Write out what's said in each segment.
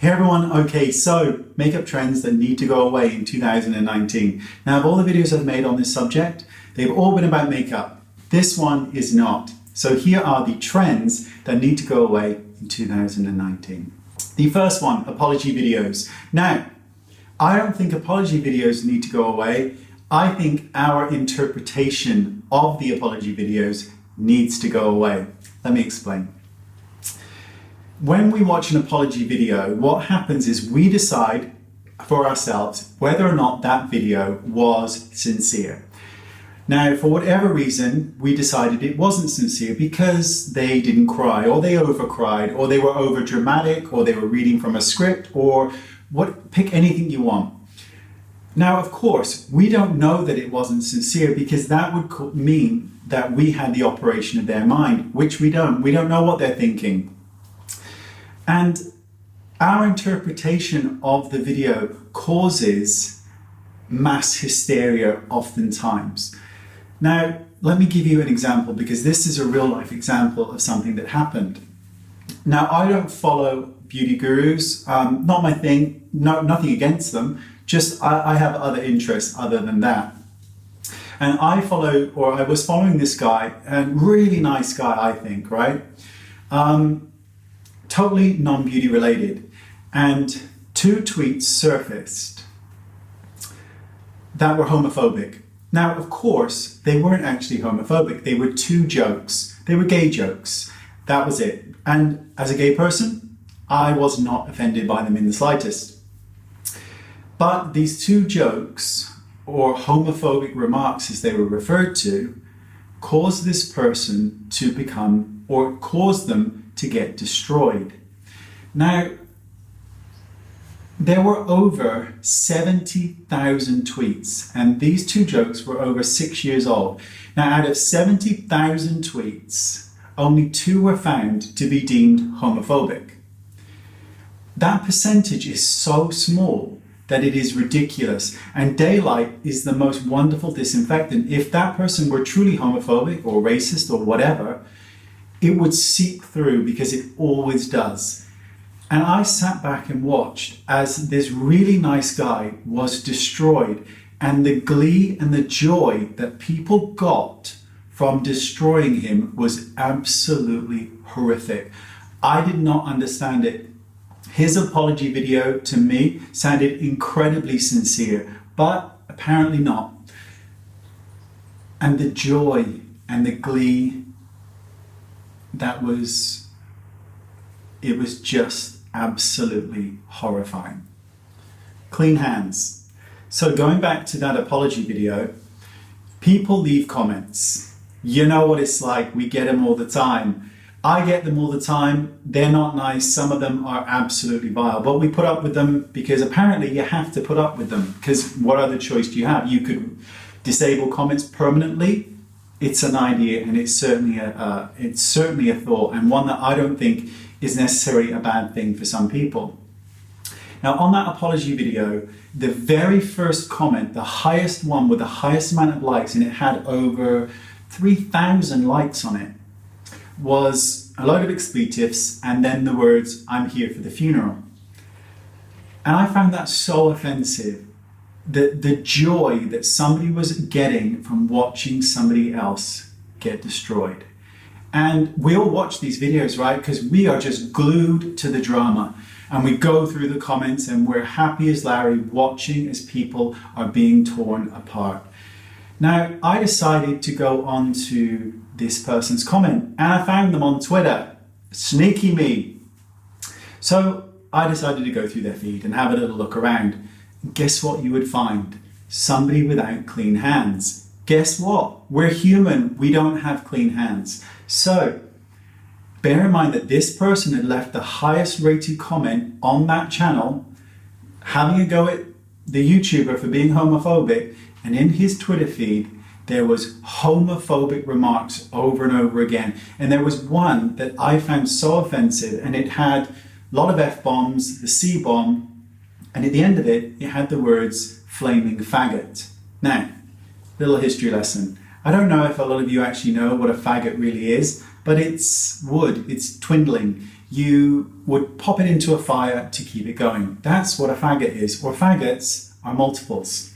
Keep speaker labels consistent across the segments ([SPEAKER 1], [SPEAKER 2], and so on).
[SPEAKER 1] Hey everyone, okay, so makeup trends that need to go away in 2019. Now, of all the videos I've made on this subject, they've all been about makeup. This one is not. So here are the trends that need to go away in 2019. The first one, apology videos. Now, I don't think apology videos need to go away. I think our interpretation of the apology videos needs to go away. Let me explain. When we watch an apology video, what happens is we decide for ourselves whether or not that video was sincere. Now, for whatever reason, we decided it wasn't sincere because they didn't cry, or they overcried, or they were over dramatic, or they were reading from a script, or pick anything you want. Now, of course, we don't know that it wasn't sincere because that would mean that we had the operation of their mind, which we don't. We don't know what they're thinking. And our interpretation of the video causes mass hysteria oftentimes. Now, let me give you an example because this is a real life example of something that happened. Now, I don't follow beauty gurus, not my thing, nothing against them, just I have other interests other than that. And I was following this guy, a really nice guy, I think, right? Totally non-beauty related, and two tweets surfaced that were homophobic. Now, of course, they weren't actually homophobic. They were two jokes. They were gay jokes. That was it. And as a gay person, I was not offended by them in the slightest. But these two jokes, or homophobic remarks as they were referred to, caused this person to become, or caused them to get destroyed. Now, there were over 70,000 tweets, and these two jokes were over 6 years old. Now, out of 70,000 tweets, only 2 were found to be deemed homophobic. That percentage is so small that it is ridiculous, and daylight is the most wonderful disinfectant. If that person were truly homophobic or racist or whatever, it would seep through because it always does. And I sat back and watched as this really nice guy was destroyed, and the glee and the joy that people got from destroying him was absolutely horrific. I did not understand it. His apology video to me sounded incredibly sincere, but apparently not. And the joy and the glee, it was just absolutely horrifying. Clean hands. So going back to that apology video, people leave comments. You know what it's like, we get them all the time. I get them all the time. They're not nice. Some of them are absolutely vile, but we put up with them because apparently you have to put up with them, because what other choice do you have? You could disable comments permanently. It's an idea, and it's certainly a thought, and one that I don't think is necessarily a bad thing for some people. Now, on that apology video, the very first comment, the highest one with the highest amount of likes, and it had over 3,000 likes on it, was a load of expletives and then the words, "I'm here for the funeral." And I found that so offensive. The joy that somebody was getting from watching somebody else get destroyed. And we all watch these videos, right? Because we are just glued to the drama. And we go through the comments and we're happy as Larry watching as people are being torn apart. Now, I decided to go on to this person's comment, and I found them on Twitter. Sneaky me. So I decided to go through their feed and have a little look around. Guess what you would find? Somebody without clean hands. Guess what? We're human. We don't have clean hands. So bear in mind that this person had left the highest rated comment on that channel, having a go at the YouTuber for being homophobic, and in his Twitter feed, there was homophobic remarks over and over again. And there was one that I found so offensive, and it had a lot of F-bombs, the C-bomb, and at the end of it, it had the words, "flaming faggot." Now, little history lesson. I don't know if a lot of you actually know what a faggot really is, but it's wood, it's twindling. you would pop it into a fire to keep it going. That's what a faggot is, or faggots are multiples.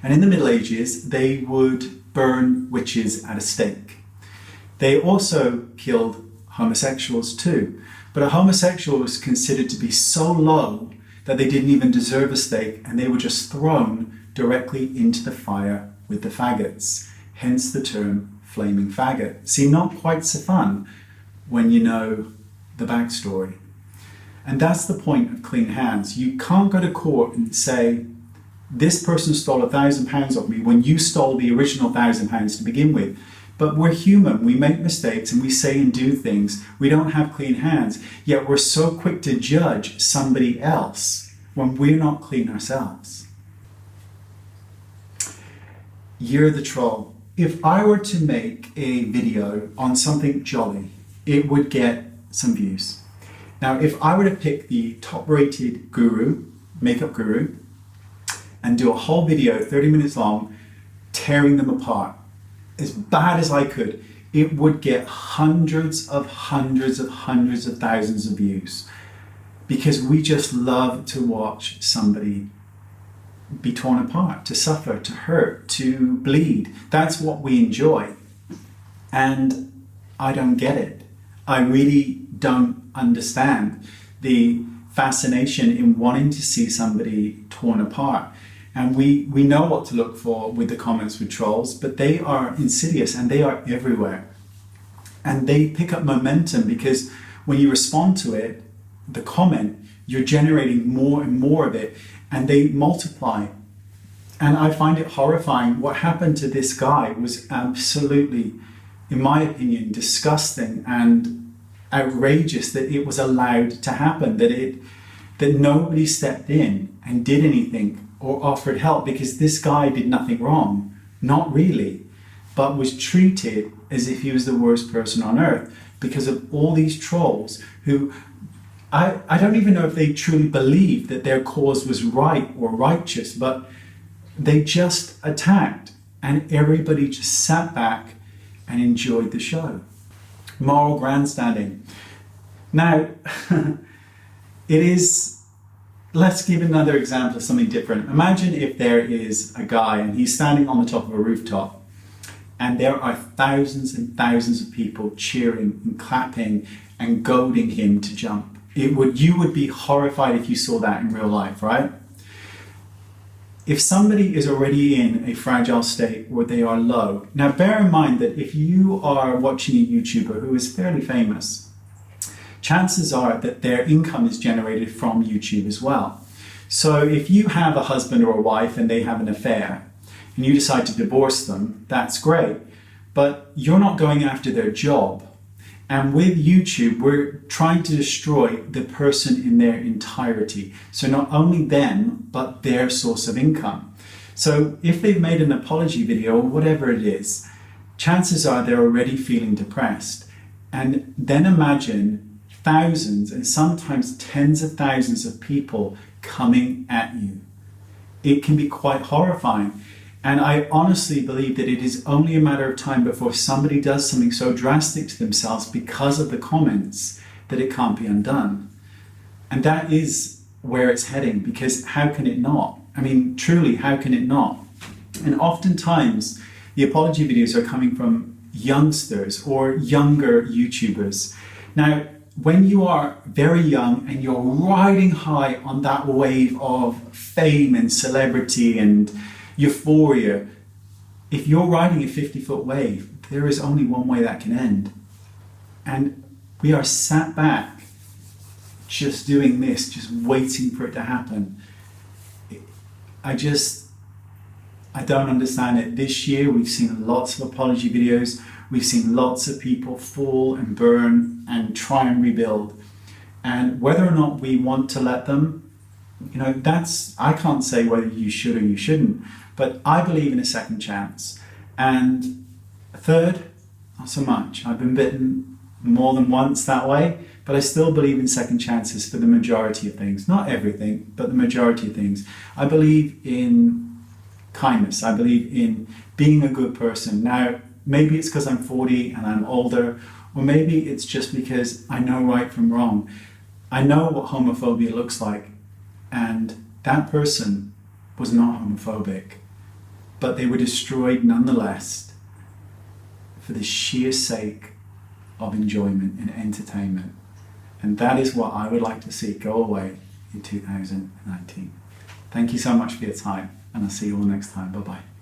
[SPEAKER 1] And in the Middle Ages, they would burn witches at a stake. They also killed homosexuals too. But a homosexual was considered to be so low that they didn't even deserve a stake, and they were just thrown directly into the fire with the faggots. Hence the term flaming faggot. See, not quite so fun when you know the backstory. And that's the point of clean hands. You can't go to court and say, this person stole £1,000 off me when you stole the original £1,000 to begin with. But we're human, we make mistakes and we say and do things. We don't have clean hands, yet we're so quick to judge somebody else when we're not clean ourselves. Youre the Troll. If I were to make a video on something jolly, it would get some views. Now, if I were to pick the top-rated guru, makeup guru, and do a whole video, 30 minutes long, tearing them apart, as bad as I could, it would get hundreds of thousands of views, because we just love to watch somebody be torn apart, to suffer, to hurt, to bleed. That's what we enjoy. And I don't get it. I really don't understand the fascination in wanting to see somebody torn apart. And we know what to look for with the comments with trolls, but they are insidious and they are everywhere. And they pick up momentum because when you respond to it, the comment, you're generating more and more of it, and they multiply. And I find it horrifying. What happened to this guy was absolutely, in my opinion, disgusting and outrageous that it was allowed to happen, that nobody stepped in and did anything or offered help, because this guy did nothing wrong, not really, but was treated as if he was the worst person on earth because of all these trolls who, I don't even know if they truly believed that their cause was right or righteous, but they just attacked and everybody just sat back and enjoyed the show. Moral grandstanding. Now, let's give another example of something different. Imagine if there is a guy and he's standing on the top of a rooftop and there are thousands and thousands of people cheering and clapping and goading him to jump. You would be horrified if you saw that in real life, right? If somebody is already in a fragile state where they are low, now bear in mind that if you are watching a YouTuber who is fairly famous, chances are that their income is generated from YouTube as well. So if you have a husband or a wife and they have an affair and you decide to divorce them, that's great. But you're not going after their job. And with YouTube, we're trying to destroy the person in their entirety. So not only them, but their source of income. So if they've made an apology video or whatever it is, chances are they're already feeling depressed. And then imagine thousands and sometimes tens of thousands of people coming at you. It can be quite horrifying. And I honestly believe that it is only a matter of time before somebody does something so drastic to themselves because of the comments that it can't be undone. And that is where it's heading, because how can it not? I mean, truly, how can it not? And oftentimes, the apology videos are coming from youngsters or younger YouTubers. Now, when you are very young and you're riding high on that wave of fame and celebrity and euphoria, if you're riding a 50-foot wave, there is only one way that can end. And we are sat back just doing this, just waiting for it to happen. I don't understand it. This year we've seen lots of apology videos. We've seen lots of people fall and burn and try and rebuild. And whether or not we want to let them, I can't say whether you should or you shouldn't, but I believe in a second chance. And a third, not so much. I've been bitten more than once that way, but I still believe in second chances for the majority of things. Not everything, but the majority of things. I believe in kindness. I believe in being a good person. Now, maybe it's because I'm 40 and I'm older, Or maybe it's just because I know right from wrong. I know what homophobia looks like, and that person was not homophobic, but they were destroyed nonetheless for the sheer sake of enjoyment and entertainment. And that is what I would like to see go away in 2019. Thank you so much for your time, and I'll see you all next time. Bye-bye.